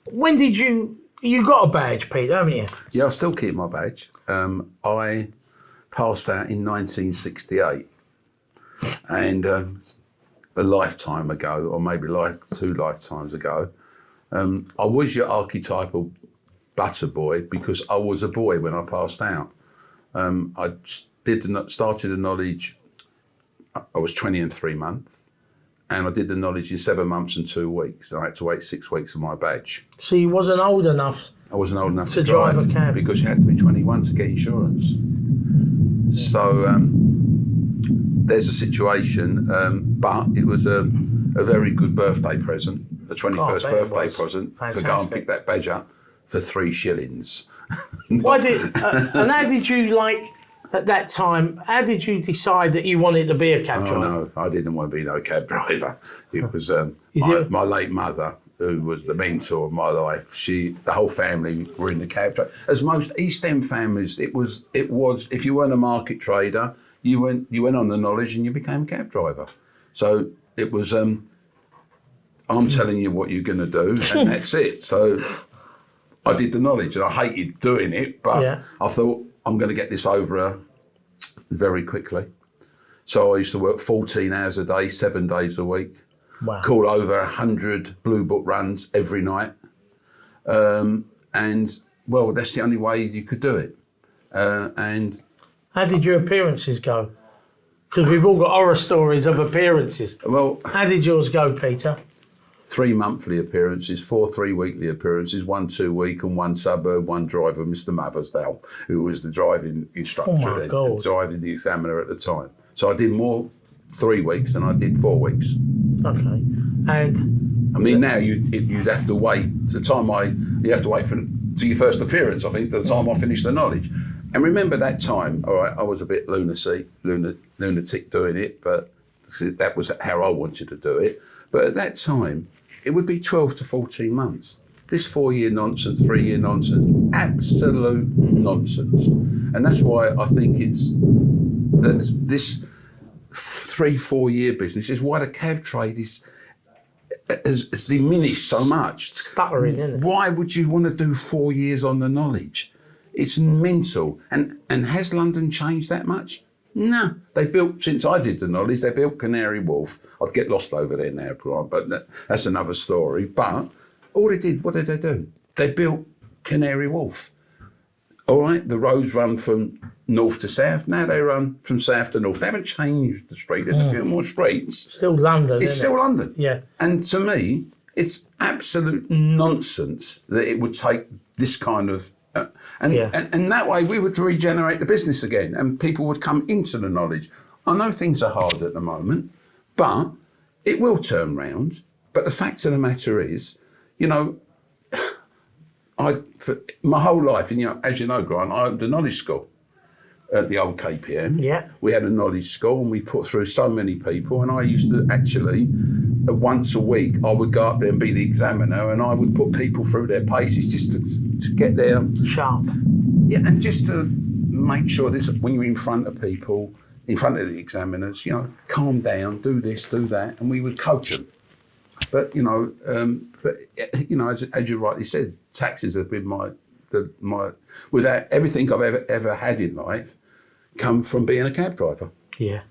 when did you got a badge, Peter, haven't you? Yeah, I still keep my badge. I passed out in 1968, and a lifetime ago, or maybe 2 lifetimes ago, I was your archetypal butter boy because I was a boy when I passed out. I started the knowledge. I was 20 and 3 months, and I did the knowledge in 7 months and 2 weeks. I had to wait 6 weeks for my badge. So you wasn't old enough. I wasn't old enough to drive a cab because you had to be 21 to get insurance. So there's a situation, but it was a very good birthday present, a 21st birthday present, to go and pick that badge up for 3 shillings. Why did and how did you at that time? How did you decide that you wanted to be a cab driver? No, I didn't want to be no cab driver. It was my late mother, who was the mentor of my life. The whole family were in the cab trade. As most East End families, it was. If you weren't a market trader, you went on the knowledge and you became a cab driver. So it was. I'm telling you what you're going to do, and that's it. So I did the knowledge, and I hated doing it, but I thought I'm going to get this over very quickly. So I used to work 14 hours a day, 7 days a week. Wow. Call over 100 Blue Book runs every night. And, well, that's the only way you could do it. And how did your appearances go? Because we've all got horror stories of appearances. Well, how did yours go, Peter? 3 monthly appearances, 4 3-weekly appearances, 1 2-week, and 1 suburb, 1 driver, Mr. Mothersdale, who was the driving instructor driving the examiner at the time. So I did more 3 weeks than I did 4 weeks. Okay, and I mean now you'd have to wait you have to wait to your first appearance. I think the time I finished the knowledge, and remember that time. All right, I was a bit lunatic doing it, but that was how I wanted to do it. But at that time, it would be 12 to 14 months. This 4-year nonsense, 3-year nonsense, absolute nonsense, and that's why I think this 3-4 year business is why the cab trade has diminished so much. Stuttering, isn't it? Why would you want to do 4 years on the knowledge? It's mental. And has London changed that much? No. They built, since I did the knowledge, they built Canary Wharf. I'd get lost over there now, Brian, but that's another story. But all they did, what did they do? They built Canary Wharf. All right, the roads run from north to south. Now they run from south to north. They haven't changed the street. There's a few more streets. Still London, It's still London. Yeah. And to me, it's absolute nonsense that it would take this kind of... And that way we would regenerate the business again and people would come into the knowledge. I know things are hard at the moment, but it will turn round. But the fact of the matter is, for my whole life, and as you know, Grant, I opened a knowledge school at the old KPM. Yeah. We had a knowledge school and we put through so many people, and I used to actually, once a week, I would go up there and be the examiner, and I would put people through their paces just to get there. Sharp. Yeah, and just to make sure this, when you're in front of people, in front of the examiners, calm down, do this, do that, and we would coach them. But as you rightly said, taxis have been my without everything I've ever had in life, come from being a cab driver. Yeah.